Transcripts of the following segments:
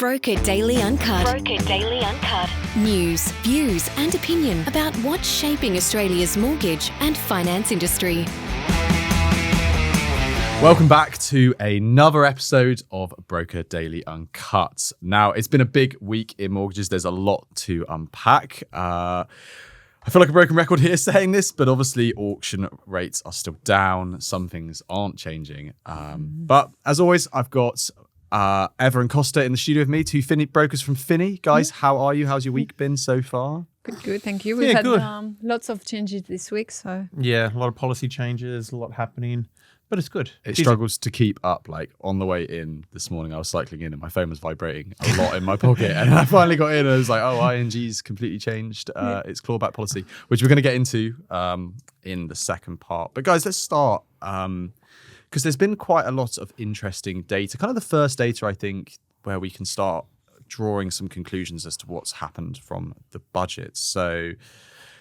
Broker Daily Uncut. Broker Daily Uncut. News, views and opinion about what's shaping Australia's mortgage and finance industry. Welcome back to another episode of Broker Daily Uncut. Now, it's been a big week in mortgages. There's a lot to unpack. I feel like a broken record here saying this, but obviously auction rates are still down. Some things aren't changing. But as always, I've got Eva and Costa in the studio with me, two Finni brokers from Finni. Guys, how are you? How's your week been so far? Good, thank you. We've had lots of changes this week. Yeah, a lot of policy changes, a lot happening. But it's good. It struggles to keep up. Like on the way in this morning, I was cycling in and my phone was vibrating a lot in my pocket. And I finally got in and I was like, oh, ING's completely changed its clawback policy, which we're going to get into in the second part. But guys, let's start because there's been quite a lot of interesting data. Kind of the first data, I think, where we can start drawing some conclusions as to what's happened from the budget. So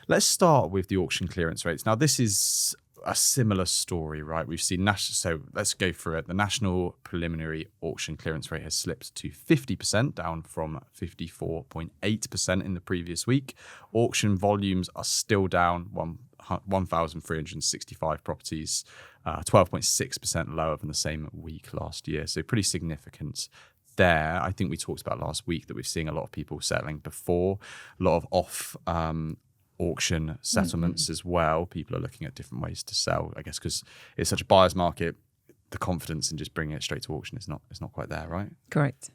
let's start with the auction clearance rates. Now, this is a similar story, right? We've seen so let's go through it. The national preliminary auction clearance rate has slipped to 50%, down from 54.8% in the previous week. Auction volumes are still down 1,365 properties, 12.6% lower than the same week last year. So pretty significant there. I think we talked about last week that we're seeing a lot of people settling before, a lot of off auction settlements as well. People are looking at different ways to sell, I guess, because it's such a buyer's market. The confidence in just bringing it straight to auction is not quite there, right? Correct.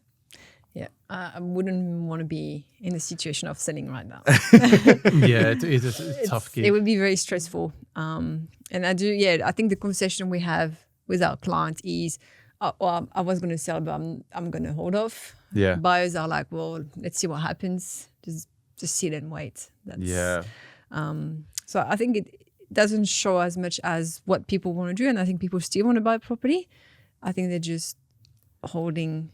Yeah, I wouldn't want to be in the situation of selling right now. Yeah, it's a tough gig. It would be very stressful. And I think the conversation we have with our clients is, well, I was going to sell, but I'm going to hold off. Yeah. Buyers are like, well, let's see what happens. Just sit and wait. So I think it doesn't show as much as what people want to do, and I think people still want to buy property. I think they're just holding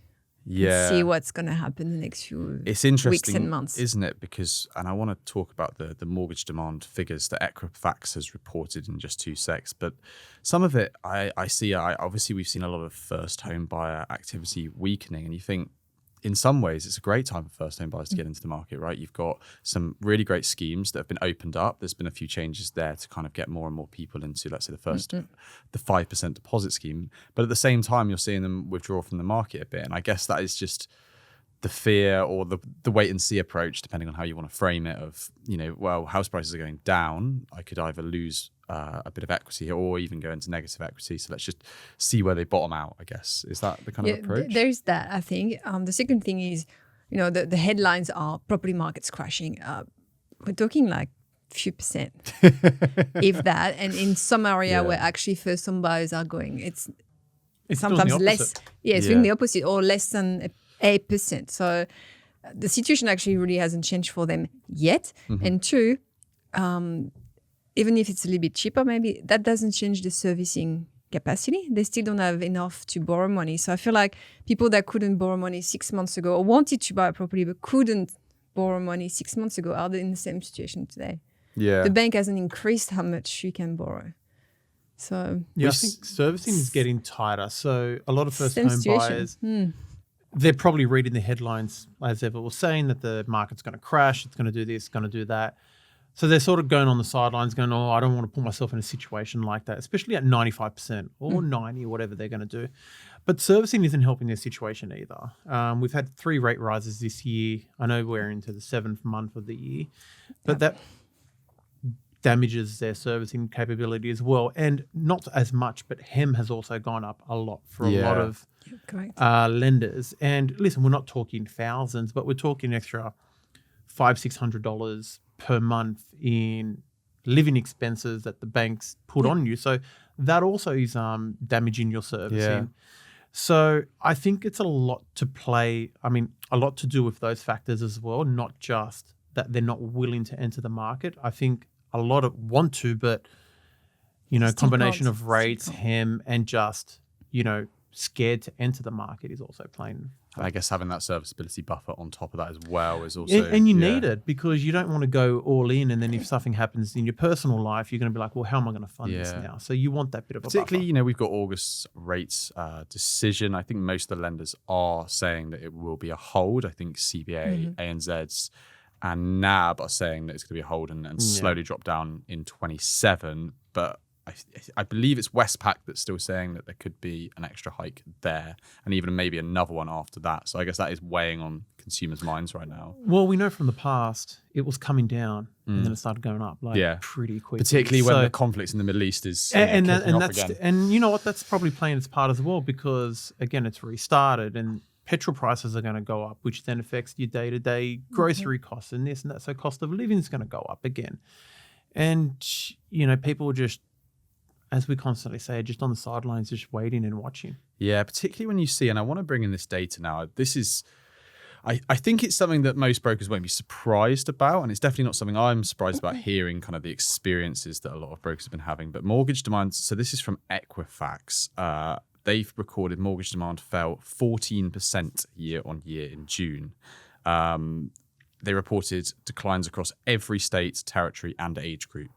and see what's going to happen the next few it's interesting, weeks and months. Isn't it? Because, and I want to talk about the mortgage demand figures that Equifax has reported in just 2 secs, but some of it I see, obviously we've seen a lot of first home buyer activity weakening, and you think, in some ways, it's a great time for first home buyers to get into the market, right? You've got some really great schemes that have been opened up. There's been a few changes there to kind of get more and more people into, let's say, the 5% deposit scheme. But at the same time, you're seeing them withdraw from the market a bit. And I guess that is just the fear or the wait and see approach, depending on how you want to frame it, of, well, house prices are going down. I could either lose a bit of equity or even go into negative equity. So let's just see where they bottom out, I guess. Is that the kind of approach? There's that, I think. The second thing is, the headlines are property markets crashing. We're talking like few percent, if that. And in some area where actually first home buyers are going, it's sometimes less. Yeah, it's doing the opposite or less than 8%. So the situation actually really hasn't changed for them yet. Mm-hmm. And two, even if it's a little bit cheaper, maybe that doesn't change the servicing capacity. They still don't have enough to borrow money. So I feel like people that couldn't borrow money 6 months ago or wanted to buy a property but couldn't borrow money 6 months ago are in the same situation today. Yeah. The bank hasn't increased how much you can borrow. So I think servicing is getting tighter. So a lot of first home buyers, they're probably reading the headlines, as Eva was saying, that the market's going to crash, it's going to do this, going to do that. So they're sort of going on the sidelines going, oh, I don't want to put myself in a situation like that, especially at 95% or 90 or whatever they're going to do. But servicing isn't helping their situation either. We've had 3 rate rises this year. I know we're into the 7th month of the year, but that damages their servicing capability as well. And not as much, but HEM has also gone up a lot for a lot of lenders. And listen, we're not talking thousands, but we're talking extra $500-$600 per month in living expenses that the banks put on you. So that also is damaging your servicing. So I think it's a lot to a lot to do with those factors as well, not just that they're not willing to enter the market. I think a lot of want to, but, combination of rates, HEM, and just, scared to enter the market is also playing. I guess having that serviceability buffer on top of that as well is also... And you need it, because you don't want to go all in, and then if something happens in your personal life, you're going to be like, well, how am I going to fund this now? So you want that bit of a Particularly, buffer. we've got August rates decision. I think most of the lenders are saying that it will be a hold. I think CBA, ANZ's and NAB are saying that it's going to be a hold and slowly drop down in 27. But I believe it's Westpac that's still saying that there could be an extra hike there, and even maybe another one after that. So I guess that is weighing on consumers' minds right now. Well, we know from the past it was coming down and then it started going up pretty quickly. Particularly when the conflict in the Middle East is and you know what, that's probably playing its part as well, because again, it's restarted and petrol prices are going to go up, which then affects your day-to-day grocery costs and this and that. So cost of living is going to go up again. And, people are just, as we constantly say, just on the sidelines, just waiting and watching. Yeah, particularly when you see, and I want to bring in this data now. This is, I think it's something that most brokers won't be surprised about, and it's definitely not something I'm surprised about hearing kind of the experiences that a lot of brokers have been having. But mortgage demand, so this is from Equifax. They've recorded mortgage demand fell 14% year on year in June. They reported declines across every state, territory, and age group.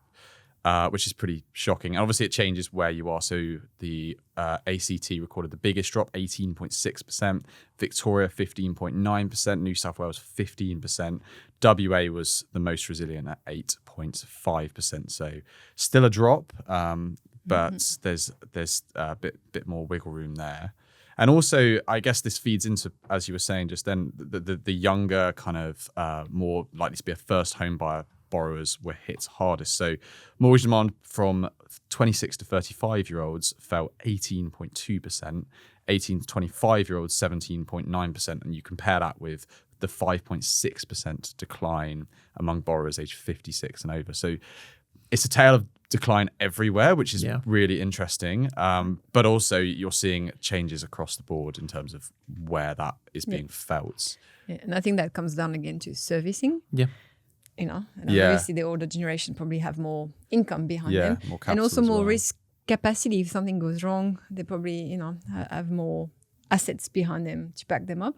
Which is pretty shocking. And obviously, it changes where you are. So the ACT recorded the biggest drop, 18.6%. Victoria, 15.9%. New South Wales, 15%. WA was the most resilient at 8.5%. So still a drop, but there's a bit more wiggle room there. And also, I guess this feeds into, as you were saying just then, the younger kind of more likely to be a first home buyer borrowers were hit hardest. So mortgage demand from 26 to 35-year-olds fell 18.2%, 18 to 25-year-olds 17.9%, and you compare that with the 5.6% decline among borrowers aged 56 and over. So it's a tale of decline everywhere, which is really interesting. But also you're seeing changes across the board in terms of where that is being felt. Yeah, and I think that comes down again to servicing. Yeah. And obviously the older generation probably have more income behind them, more and also as more well. risk capacity. If something goes wrong, they probably have more assets behind them to back them up.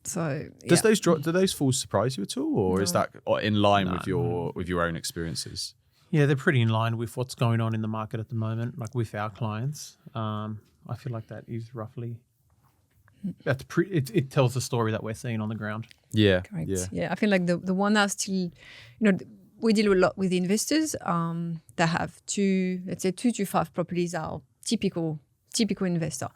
So do those falls surprise you at all, or is that in line with your own experiences? Yeah, they're pretty in line with what's going on in the market at the moment, like with our clients. I feel like that is roughly. It tells the story that we're seeing on the ground. Yeah, correct. Yeah, I feel like the one that's still, we deal a lot with investors that have two to five properties are typical investor.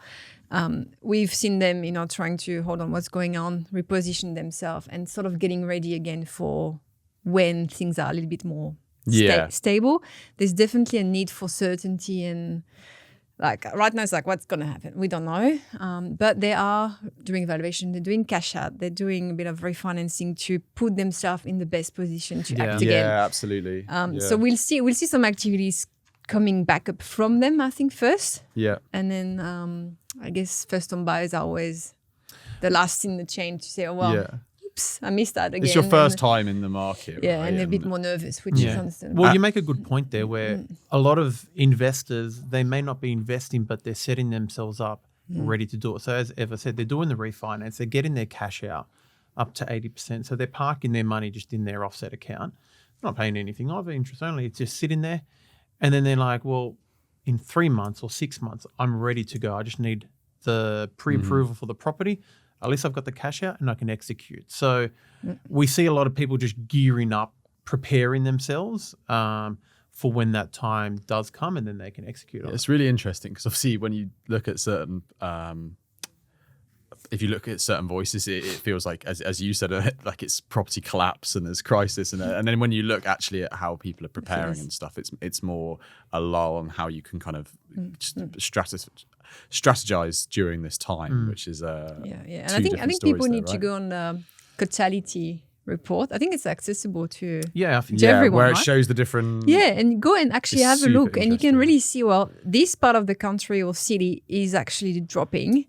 We've seen them, trying to hold on what's going on, reposition themselves, and sort of getting ready again for when things are a little bit more stable. There's definitely a need for certainty, and like right now it's like, what's going to happen? We don't know. But they are doing valuation, they're doing cash out, they're doing a bit of refinancing to put themselves in the best position to act again. Yeah, absolutely. So we'll see some activities coming back up from them, I think, first. Yeah. And then I guess first home buyers are always the last in the chain to say, oops, I missed that again. It's your first time in the market. Yeah, right? and they're a bit more nervous, which is understandable. Well, you make a good point there where a lot of investors, they may not be investing, but they're setting themselves up ready to do it. So as Eva said, they're doing the refinance, they're getting their cash out up to 80%. So they're parking their money just in their offset account, not paying anything of it, interest only. It's just sitting there. And then they're like, well, in 3 months or 6 months, I'm ready to go. I just need the pre-approval for the property. At least I've got the cash out and I can execute. So we see a lot of people just gearing up, preparing themselves for when that time does come, and then they can execute on it. It's really interesting because obviously when you look at certain, if you look at certain voices, it feels like, as you said, like it's property collapse and there's crisis, and then when you look actually at how people are preparing and stuff, it's more a lull on how you can kind of strategize during this time, which is And I think people need to go on the Totality report. I think it's accessible to everyone, where it right? shows the different and go and actually have a look, and you can really see, well, this part of the country or city is actually dropping,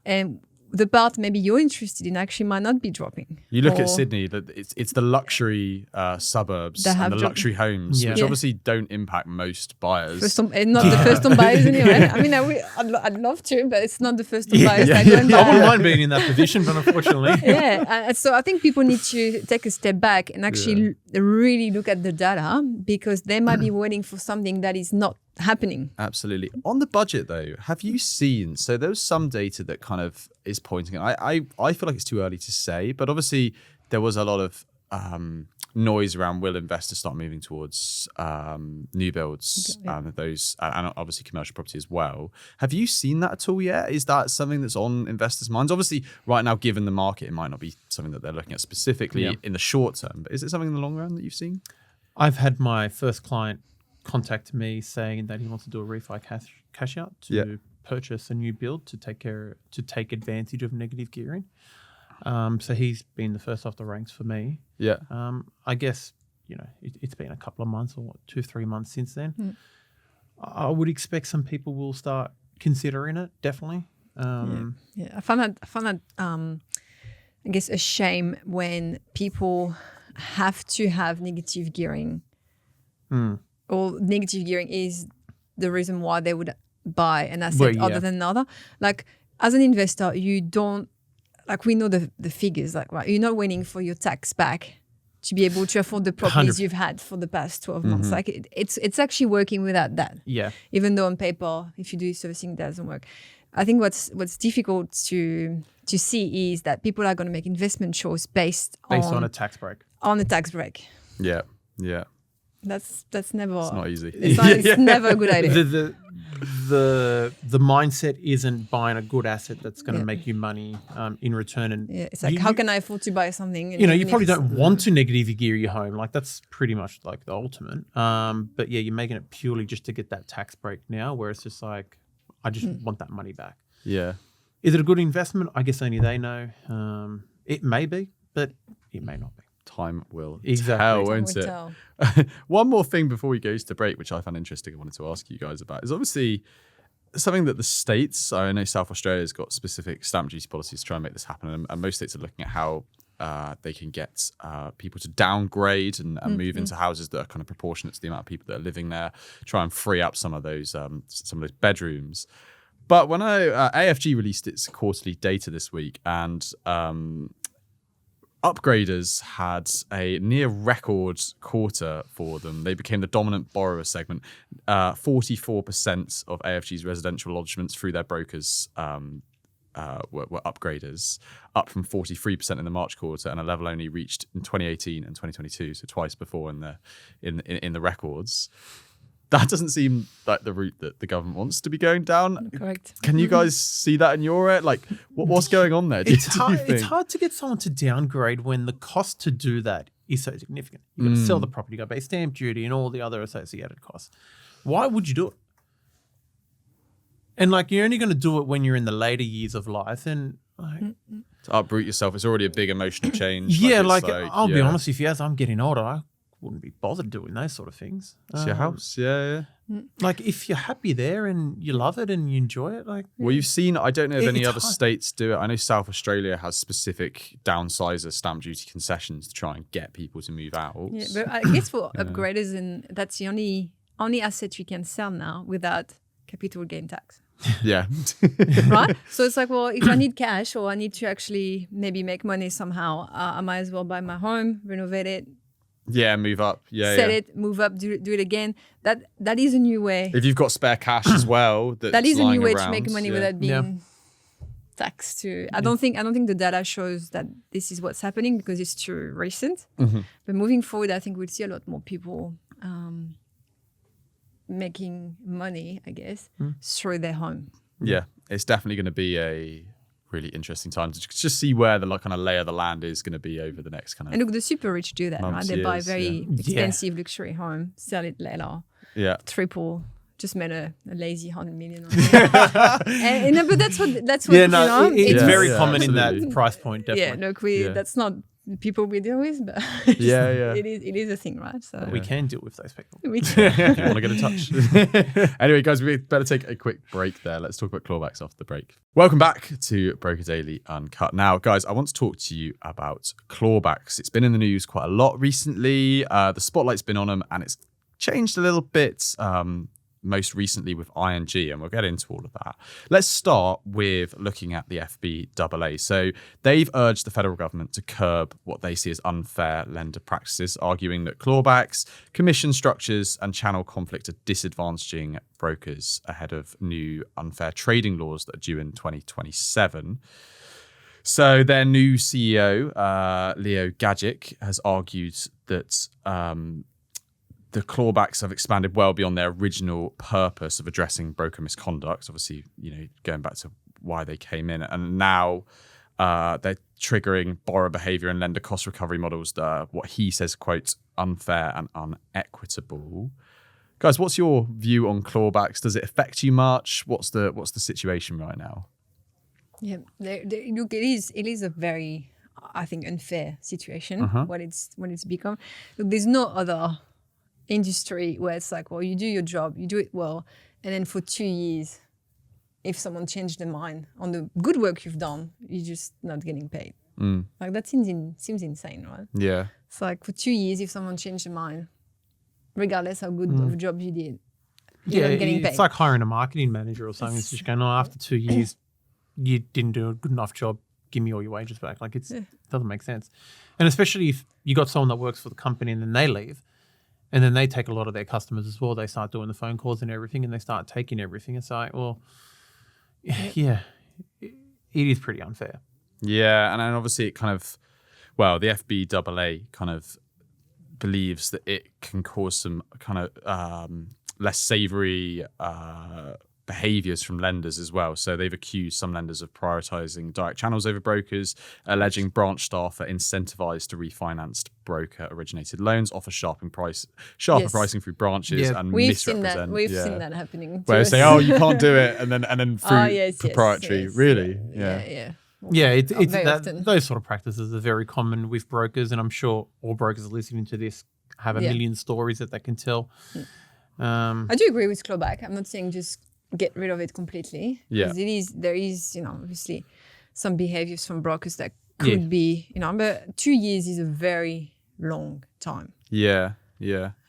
and the part maybe you're interested in actually might not be dropping. You look at Sydney, that it's the luxury suburbs and the luxury homes, which obviously don't impact most buyers. Not the first home buyers anyway. I mean, I'd love to, but it's not the first home buyers. I wouldn't mind being in that position, but unfortunately. So I think people need to take a step back and actually really look at the data, because they might be waiting for something that is not happening. Absolutely. On the budget though, have you seen, so there's some data that kind of is pointing, I feel like it's too early to say, but obviously there was a lot of noise around will investors start moving towards new builds and those, and obviously commercial property as well. Have you seen that at all yet? Is that something that's on investors' minds? Obviously right now, given the market, it might not be something that they're looking at specifically in the short term, but is it something in the long run that you've seen? I've had my first client contact me saying that he wants to do a refi cash out to purchase a new build to take advantage of negative gearing. So he's been the first off the ranks for me. Yeah. I guess, it's been a couple of months or 2-3 months since then. I would expect some people will start considering it, definitely. I found that I guess a shame when people have to have negative gearing. Or negative gearing is the reason why they would buy an asset other than another. Like, as an investor, you don't, like, we know the figures, like, right, you're not waiting for your tax back to be able to afford the properties 100. You've had for the past 12 months. Like, it's actually working without that. Yeah. Even though on paper, if you do servicing, it doesn't work. I think what's difficult to see is that people are going to make investment choices based on a tax break. On a tax break. Yeah. Yeah. That's never. It's not easy. It's never a good idea. The mindset isn't buying a good asset that's going to make you money in return. And it's like, how can I afford to buy something? You probably don't want to negative gear your home. Like, that's pretty much like the ultimate. But you're making it purely just to get that tax break now, where it's just like, I just want that money back. Yeah. Is it a good investment? I guess only they know. It may be, but it may not be. Time will tell, won't it? One more thing before we go to break, which I found interesting, I wanted to ask you guys about, is obviously something that the states, I know South Australia's got specific stamp duty policies to try and make this happen, and most states are looking at how they can get people to downgrade and move into houses that are kind of proportionate to the amount of people that are living there, try and free up some of those bedrooms. But when AFG released its quarterly data this week, and upgraders had a near record quarter for them. They became the dominant borrower segment. 44% of AFG's residential lodgements through their brokers were upgraders, up from 43% in the March quarter, and a level only reached in 2018 and 2022, so twice before in the records. That doesn't seem like the route that the government wants to be going down. Correct. Can you guys see that in your end? Like, what's going on there? It's hard to get someone to downgrade when the cost to do that is so significant. You've got to sell the property, you've got to pay stamp duty and all the other associated costs. Why would you do it? And like, you're only going to do it when you're in the later years of life, and like, to uproot yourself, it's already a big emotional change. I'll be honest with you, as I'm getting older, I wouldn't be bothered doing those sort of things. It's your house, yeah. Like, if you're happy there and you love it and you enjoy it, like. Well, you've seen, I don't know if any other states do it. I know South Australia has specific downsizer stamp duty concessions to try and get people to move out. Yeah, but I guess for upgraders, and that's the only asset you can sell now without capital gain tax. Yeah. Right? So it's like, well, if I need cash or I need to actually maybe make money somehow, I might as well buy my home, renovate it. Yeah, move up. Yeah, sell it, move up, do it again. That is a new way. If you've got spare cash as well, that is a new way to make money without being taxed. I don't think the data shows that this is what's happening because it's too recent. But moving forward, I think we'll see a lot more people making money, I guess, through their home. Yeah, it's definitely going to be a really interesting time to just see where the kind of lay of the land is going to be over the next kind of. And look, the super rich do that, months, right? They buy years, very expensive luxury home, sell it later, triple. Just made a lazy 100 million. But that's what it's very common in that price point. Definitely. That's not people we deal with, but Yeah. it is a thing, right? So We can deal with those people. we can. If you want to get in touch. Anyway, guys, we better take a quick break there. Let's talk about clawbacks after the break. Welcome back to Broker Daily Uncut. Now, guys, I want to talk to you about clawbacks. It's been in the news quite a lot recently. The spotlight's been on them, and it's changed a little bit most recently with ING, and we'll get into all of that. Let's start with looking at the FBAA. So they've urged the federal government to curb what they see as unfair lender practices, arguing that clawbacks, commission structures, and channel conflict are disadvantaging brokers ahead of new unfair trading laws that are due in 2027. So their new CEO, Leo Gajic, has argued that the clawbacks have expanded well beyond their original purpose of addressing broker misconduct. Obviously, going back to why they came in, and now they're triggering borrower behavior and lender cost recovery models that are what he says, quote, unfair and unequitable. Guys, what's your view on clawbacks? Does it affect you much? What's the situation right now? Yeah, look, it is a very, I think, unfair situation. When it's become. Look, there's no other industry where it's like, well, you do your job, you do it well, and then for 2 years, if someone changed their mind on the good work you've done, you're just not getting paid. Like that seems insane, right? Yeah. It's like for 2 years, if someone changed their mind, regardless how good of a job you did, you're not getting paid. It's like hiring a marketing manager or something. It's just going, after 2 years, you didn't do a good enough job, give me all your wages back. Like it doesn't make sense. And especially if you got someone that works for the company and then they leave, and then they take a lot of their customers as well. They start doing the phone calls and everything, and they start taking everything. It's like, well, yeah, it is pretty unfair. Yeah, and then obviously it kind of, the FBAA kind of believes that it can cause some kind of less savoury behaviours from lenders as well. So they've accused some lenders of prioritising direct channels over brokers, alleging branch staff are incentivised to refinance broker-originated loans, offer sharper pricing through branches, and misrepresent. We've seen that happening. Where they say, "Oh, you can't do it," and then through proprietary. Really, yeah. Those sort of practices are very common with brokers, and I'm sure all brokers listening to this have a million stories that they can tell. I do agree with clawback. I'm not saying just get rid of it completely. Yeah. There is, obviously some behaviors from brokers that could be, but 2 years is a very long time. Yeah.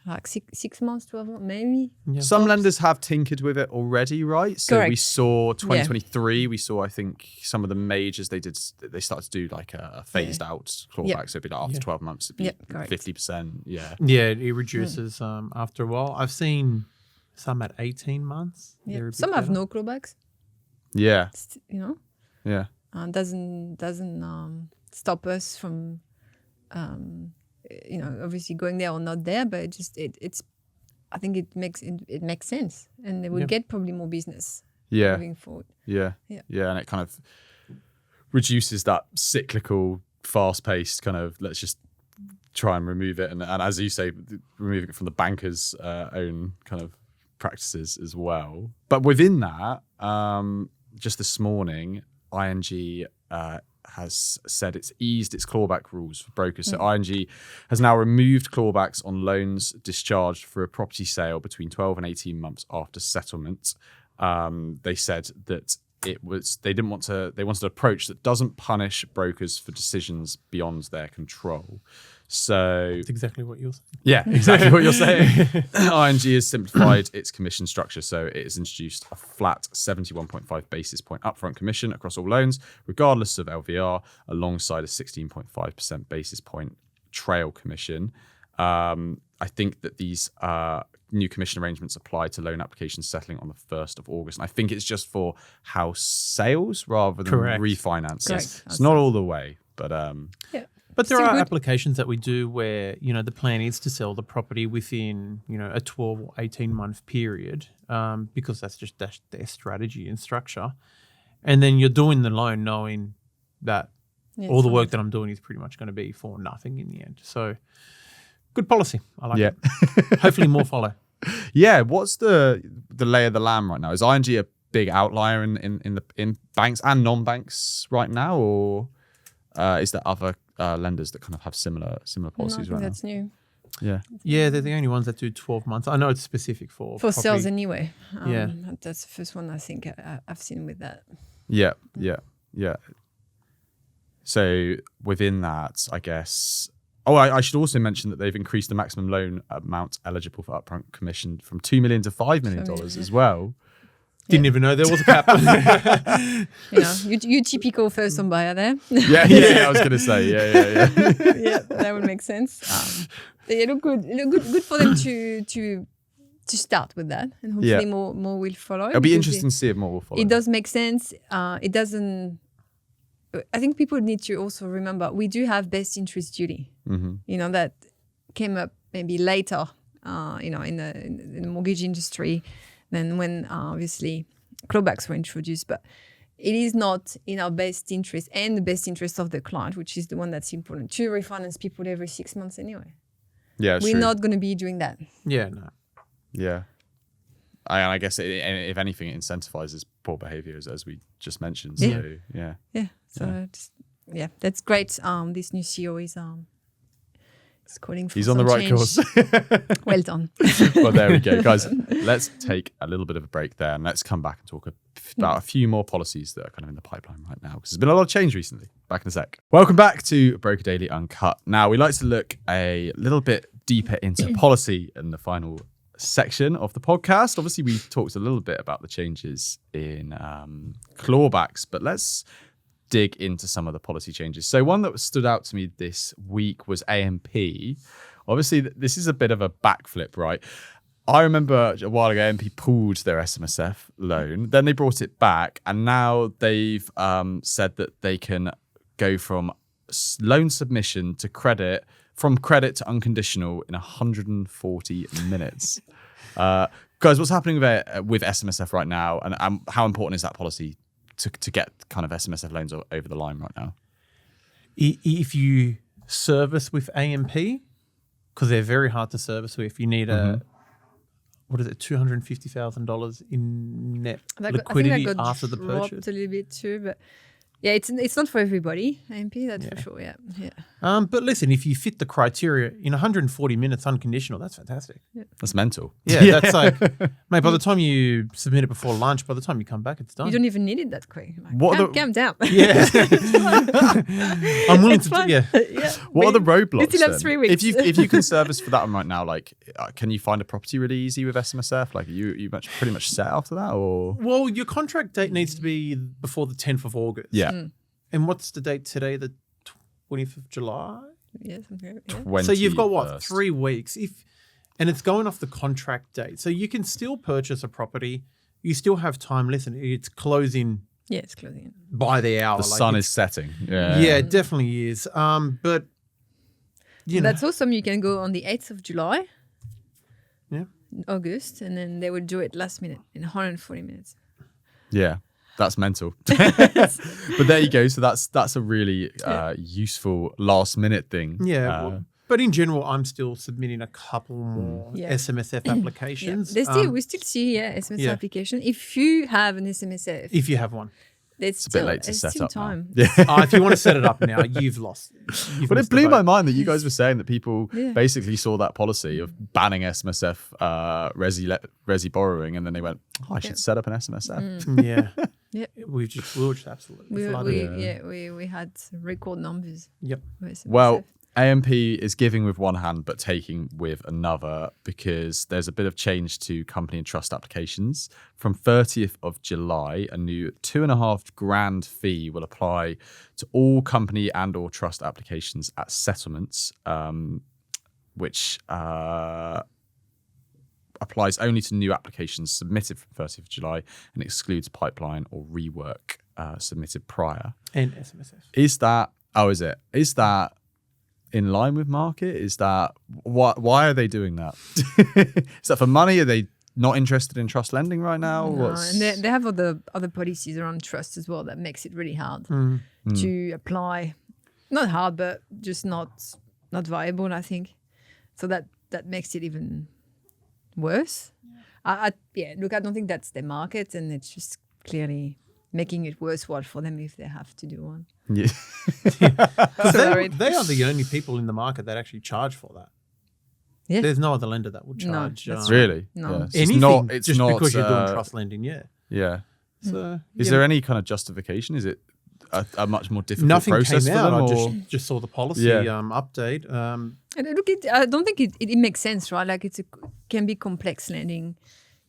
Like 6 months, 12 months, maybe. Yeah. Some lenders have tinkered with it already, right? So Correct. We saw 2023. We saw, I think, some of the majors they started to do like a phased out clawback. So it'd be like after 12 months, it'd be 50%. Yeah. Yeah, it reduces after a while. I've seen some at 18 months. Yeah. Some have no clawbacks. Yeah. Yeah. Doesn't stop us from obviously going there or not there, but it's I think it makes sense, and they will get probably more business moving forward. Yeah, and it kind of reduces that cyclical, fast-paced kind of let's just try and remove it, and as you say, removing it from the bankers' own kind of practices as well. But within that, just this morning, ING has said it's eased its clawback rules for brokers. So ING has now removed clawbacks on loans discharged for a property sale between 12 and 18 months after settlement. They said that they wanted an approach that doesn't punish brokers for decisions beyond their control. So that's exactly what you're saying. Yeah, exactly what you're saying. ING has simplified its commission structure, so it has introduced a flat 71.5 basis point upfront commission across all loans, regardless of LVR, alongside a 16.5% basis point trail commission. I think that these new commission arrangements apply to loan applications settling on the 1st of August. And I think it's just for house sales rather than refinances. Correct. It's not all the way, but But there are applications that we do where, the plan is to sell the property within, a 12 or 18-month period because that's their strategy and structure. And then you're doing the loan knowing that all the work that I'm doing is pretty much going to be for nothing in the end. So good policy. I like it. Hopefully more follow. Yeah. What's the lay of the land right now? Is ING a big outlier in banks and non-banks right now, or is there other lenders that kind of have similar policies right that's now. new. Yeah, they're the only ones that do 12 months. I know it's specific for property. sales anyway. Yeah. That's the first one I think I've seen with that. Yeah. So within that, I guess. Oh, I should also mention that they've increased the maximum loan amount eligible for upfront commission from $2 million to $5 million as well. Didn't even know there was a cap. You typical first home buyer there. I was going to say, yeah. Yeah, that would make sense. They look good. Good for them to start with that, and hopefully more will follow. It'll be interesting to see if more will follow. It does make sense. It doesn't. I think people need to also remember we do have best interest duty. Mm-hmm. That came up maybe later. In the mortgage industry. Than when obviously clawbacks were introduced, but it is not in our best interest and the best interest of the client, which is the one that's important, to refinance people every 6 months anyway. Yeah, we're not going to be doing that. Yeah, no. Yeah, I guess if anything, it incentivizes poor behaviour as we just mentioned. So that's great. This new CEO is calling for He's on the right course. Well done. Well, there we go. Guys, let's take a little bit of a break there and let's come back and talk about a few more policies that are kind of in the pipeline right now because there's been a lot of change recently. Back in a sec. Welcome back to Broker Daily Uncut. Now, we like to look a little bit deeper into policy in the final section of the podcast. Obviously, we talked a little bit about the changes in clawbacks, but let's dig into some of the policy changes. So one that stood out to me this week was AMP. Obviously, this is a bit of a backflip, right? I remember a while ago, AMP pulled their SMSF loan. Then they brought it back. And now they've said that they can go from loan submission to credit, from credit to unconditional in 140 minutes. Guys, what's happening with SMSF right now? And how important is that policy to get kind of SMSF loans over the line right now? If you service with AMP, because they're very hard to service with, you need $250,000 in net liquidity after the purchase. A little bit too, but yeah, it's not for everybody. AMP, that's for sure. Yeah. But listen, if you fit the criteria in 140 minutes unconditional, that's fantastic. Yeah. That's mental. Yeah, that's like, mate, by the time you submit it before lunch, by the time you come back, it's done. You don't even need it that quick. Calm down. Yeah. I'm willing to do, yeah. What are the roadblocks? We still have 3 weeks. If you can service for that one right now, like, can you find a property really easy with SMSF? Like, you pretty much set after that, or? Well, your contract date needs to be before the 10th of August. Yeah. And what's the date today? The 20th of July? Yeah, something like that. So you've got 3 weeks, and it's going off the contract date. So you can still purchase a property. You still have time. Listen, it's closing. Yeah, it's closing by the hour. The sun is setting. Yeah, it definitely is. But that's awesome. You can go on the 8th of July. Yeah. August, and then they would do it last minute in 140 minutes. Yeah. That's mental. But there you go. So that's a really useful last minute thing. Yeah. But in general, I'm still submitting a couple more SMSF applications. We still see SMSF application. If you have an SMSF. If you have one. It's a bit late to set up time. Yeah. If you want to set it up now, you've lost. But it blew my mind that you guys were saying that people basically saw that policy of banning SMSF resi borrowing, and then they went, "Oh, I should set up an SMSF." Yeah. Yeah, we were just absolutely flooded. We had record numbers. Yep. Well, AMP is giving with one hand but taking with another, because there's a bit of change to company and trust applications. From 30th of July, a new $2,500 fee will apply to all company and or trust applications at settlements, which applies only to new applications submitted from 30th of July and excludes pipeline or rework submitted prior. And SMSF. Is that in line with market? Is that why are they doing that? Is that for money? Are they not interested in trust lending right now? No, and they have other policies around trust as well that makes it really hard to apply. Not hard, but just not viable, I think. So that makes it even worse. Look, I don't think that's the market, and it's just clearly making it worthwhile for them if they have to do one. Yeah. They are the only people in the market that actually charge for that. Yeah. There's no other lender that will charge. that's Really? No. Yeah. So Anything it's just not, because you're doing trust lending, Yeah. So Is there any kind of justification? Is it a much more difficult nothing process came for out. them? I just saw the policy update. And look, I don't think it makes sense, right? Like it can be complex lending.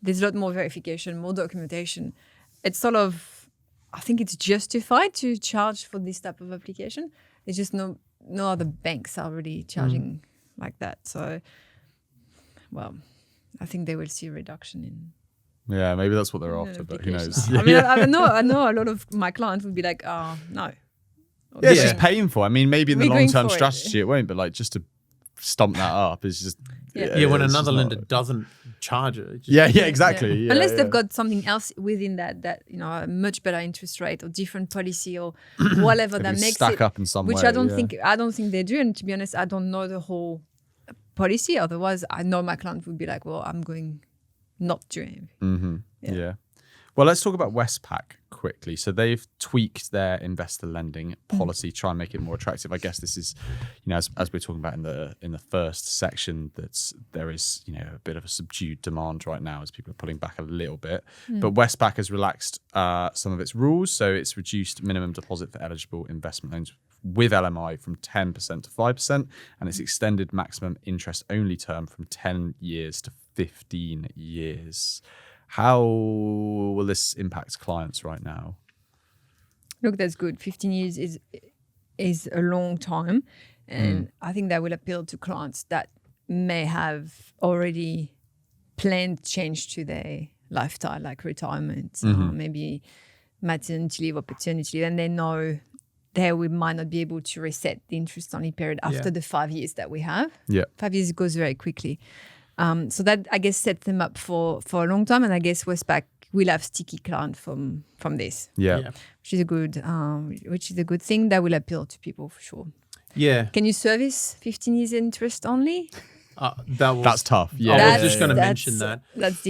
There's a lot more verification, more documentation. It's sort of, I think it's justified to charge for this type of application. It's just no other banks are really charging like that. So, well, I think they will see a reduction in. Yeah, maybe that's what they're after, but who knows? I mean, I know a lot of my clients would be like, oh, no. Yeah, it's just painful. I mean, maybe in the We're going long-term for it. strategy it won't, but like just to stump that up is just... Yeah, when it's another just lender not- doesn't charge it. It's just- Yeah, exactly. Yeah, Unless yeah. they've got something else within that a much better interest rate or different policy or whatever They that can makes stack it, up in some which way, I don't yeah. think they do. And to be honest, I don't know the whole policy. Otherwise, I know my client would be like, well, I'm going not doing. Mm-hmm. Yeah. Well, let's talk about Westpac quickly. So they've tweaked their investor lending policy, try and make it more attractive. I guess this is, as we're talking about in the first section, there is a bit of a subdued demand right now as people are pulling back a little bit. But Westpac has relaxed some of its rules, so it's reduced minimum deposit for eligible investment loans with LMI from 10% to 5%, and it's extended maximum interest only term from 10 years to 15 years. How will this impact clients right now? Look, that's good. 15 years is a long time. And I think that will appeal to clients that may have already planned change to their lifestyle, like retirement, maybe maternity leave or paternity leave, and they know we might not be able to reset the interest-only period after the 5 years that we have. Yeah. 5 years goes very quickly. So that, I guess, sets them up for a long time. And I guess Westpac will have sticky client from this. Yeah. Which is a good thing that will appeal to people for sure. Yeah. Can you service 15 years interest only? That's tough. Yeah. I was just going to mention that. That's a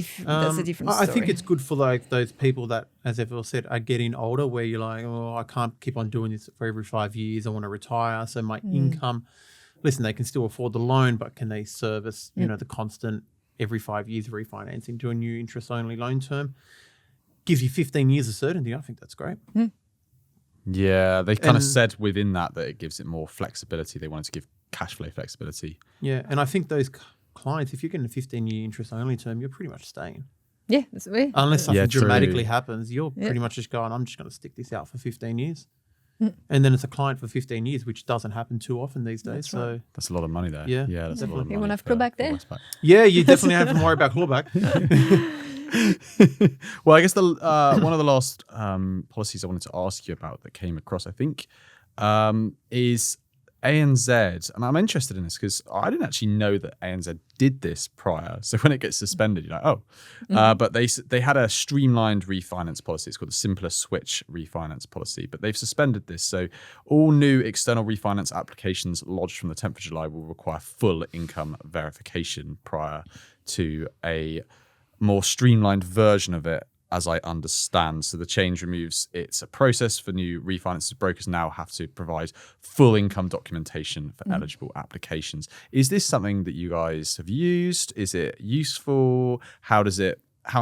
different story. I think it's good for those people that, as Evel said, are getting older, where you're like, oh, I can't keep on doing this for every 5 years. I want to retire. So my income, listen, they can still afford the loan, but can they service, the constant every 5 years refinancing to a new interest-only loan term? Gives you 15 years of certainty. I think that's great. Yeah, they kind of said within that it gives it more flexibility. They wanted to give cash flow flexibility. Yeah, and I think those clients, if you're getting a 15-year interest-only term, you're pretty much staying. Yeah, that's weird. Unless something true. dramatically happens, you're pretty much just going, I'm just going to stick this out for 15 years. And then it's a client for 15 years, which doesn't happen too often these days. So That's a lot of money there. Yeah. Yeah, that's a lot of money. You want to have for clawback there? Westpac. yeah, you definitely have to worry about clawback. Well, I guess one of the last policies I wanted to ask you about that came across, I think, is ANZ. And I'm interested in this because I didn't actually know that ANZ did this prior. So when it gets suspended, you're like, oh. But they had a streamlined refinance policy. It's called the Simpler Switch refinance policy. But they've suspended this. So all new external refinance applications lodged from the 10th of July will require full income verification prior to a more streamlined version of it, as I understand. So the change removes it's a process for new refinances. Brokers now have to provide full income documentation for eligible applications. Is this something that you guys have used? Is it useful? How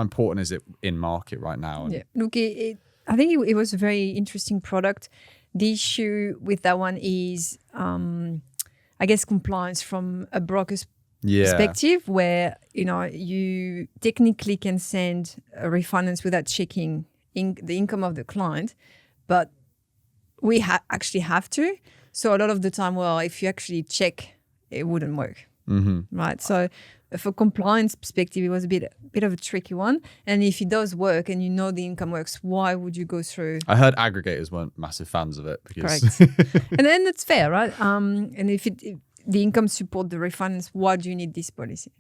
important is it in market right now? Yeah. Look, I think it was a very interesting product. The issue with that one is, I guess, compliance from a broker's perspective, where you technically can send a refinance without checking the income of the client, but we actually have to. So a lot of the time, if you actually check, it wouldn't work, right? So for compliance perspective, it was a bit of a tricky one. And if it does work and the income works, why would you go through? I heard aggregators weren't massive fans of it because Correct. And then that's fair, right? And if the income support the refinance, why do you need this policy?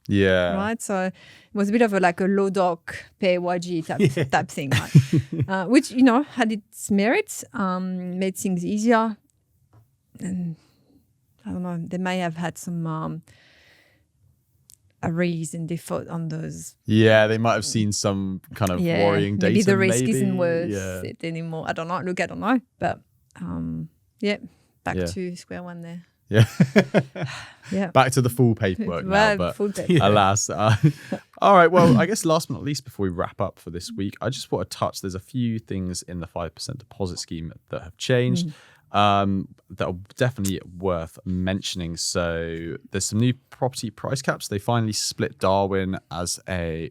Yeah. Right. So it was a bit of a low doc pay YG type thing, right? Which, had its merits, made things easier. And I don't know, they may have had some, a raise in default on those. Yeah, they might have seen some kind of worrying data. Maybe the risk isn't worth it anymore. I don't know. Look, I don't know. But back to square one there. Yeah. Yeah. Back to the full paperwork now. But full paperwork. alas. All right. Well, I guess last but not least, before we wrap up for this week, I just want to touch. There's a few things in the 5% deposit scheme that have changed. That are definitely worth mentioning. So there's some new property price caps. They finally split Darwin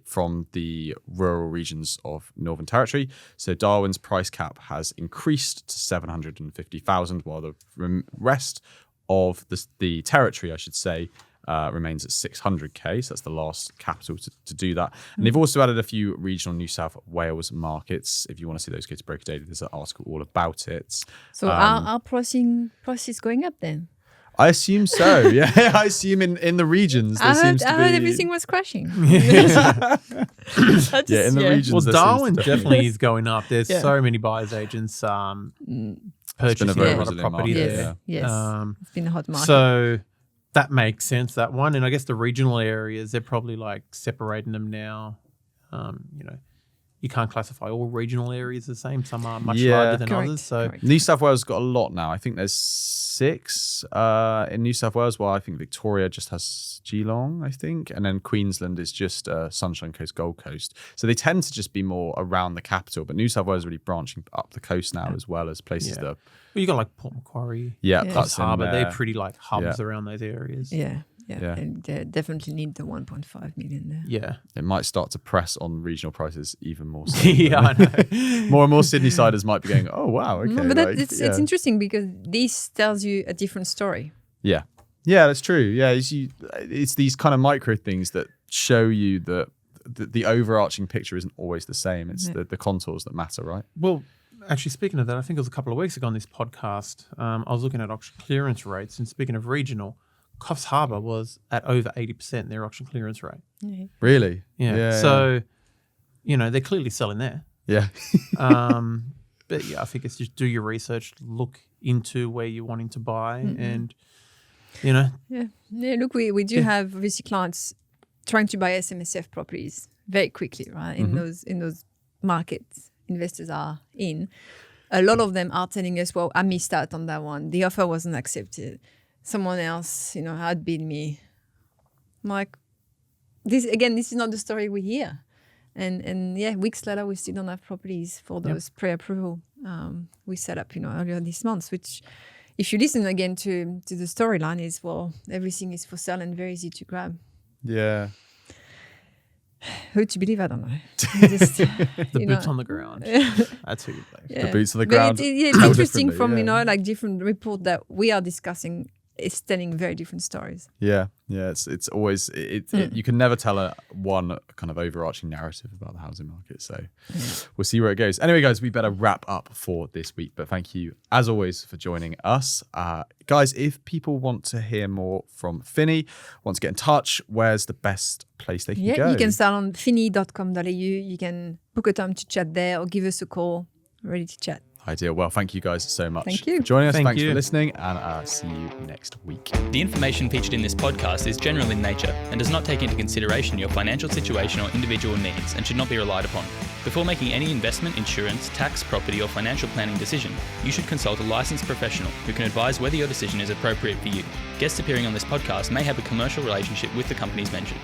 from the rural regions of Northern Territory. So Darwin's price cap has increased to 750,000, while the rest of the territory, I should say, remains at 600k. So that's the last capital to do that. And they've also added a few regional New South Wales markets. If you want to see those cases broken down, there's an article all about it. So are prices going up then? I assume so. Yeah, I assume in the regions there seems to be. I heard everything was crashing. In the regions. Well, Darwin definitely is going up. There's so many buyers agents purchasing a lot of property there. Yes, it's been a hot market. So that makes sense, that one. And I guess the regional areas, they're probably like separating them now. You can't classify all regional areas the same. Some are much larger than others. So New South Wales got a lot now. I think there's 6 in New South Wales. Well, I think Victoria just has Geelong, I think. And then Queensland is just Sunshine Coast, Gold Coast. So they tend to just be more around the capital. But New South Wales is really branching up the coast now as well as places that... Well, you got like Port Macquarie, that's Harbour. They're pretty like hubs around those arees. Yeah. And they definitely need the 1.5 million there. Yeah. It might start to press on regional prices even more so. I know. More and more Sydney-siders might be going, oh, wow, okay. No, but it's interesting because this tells you a different story. Yeah. Yeah, that's true. Yeah, it's these kind of micro things that show you that the overarching picture isn't always the same. It's the contours that matter, right? Well, actually, speaking of that, I think it was a couple of weeks ago on this podcast, I was looking at auction clearance rates. And speaking of regional, Coffs Harbour was at over 80% their auction clearance rate. Yeah. Really? Yeah. So, they're clearly selling there. Yeah. But I think it's just do your research, look into where you're wanting to buy and, Yeah, look, we do have obviously clients trying to buy SMSF properties very quickly, right? In those markets investors are in. A lot of them are telling us, well, I missed out on that one. The offer wasn't accepted. Someone else, outbid me. I'm like, this is not the story we hear. And weeks later, we still don't have properties for those pre-approval we set up, earlier this month, which if you listen again to the storyline is, well, everything is for sale and very easy to grab. Yeah. Who to believe? I don't know. Just, the boots on the ground. That's who you play. Yeah. The boots on the ground. It's interesting from, like different report that we are discussing. It's telling very different stories. Yeah. It's always you can never tell one kind of overarching narrative about the housing market. So we'll see where it goes. Anyway, guys, we better wrap up for this week. But thank you, as always, for joining us, guys. If people want to hear more from Finni, want to get in touch, where's the best place they can go? You can start on finni.com.au. You can book a time to chat there or give us a call. Ready to chat. Ideal. Well, thank you guys so much Thank you. for joining us. Thanks for listening, and see you next week. The information featured in this podcast is general in nature and does not take into consideration your financial situation or individual needs and should not be relied upon. Before making any investment, insurance, tax, property, or financial planning decision, you should consult a licensed professional who can advise whether your decision is appropriate for you. Guests appearing on this podcast may have a commercial relationship with the companies mentioned.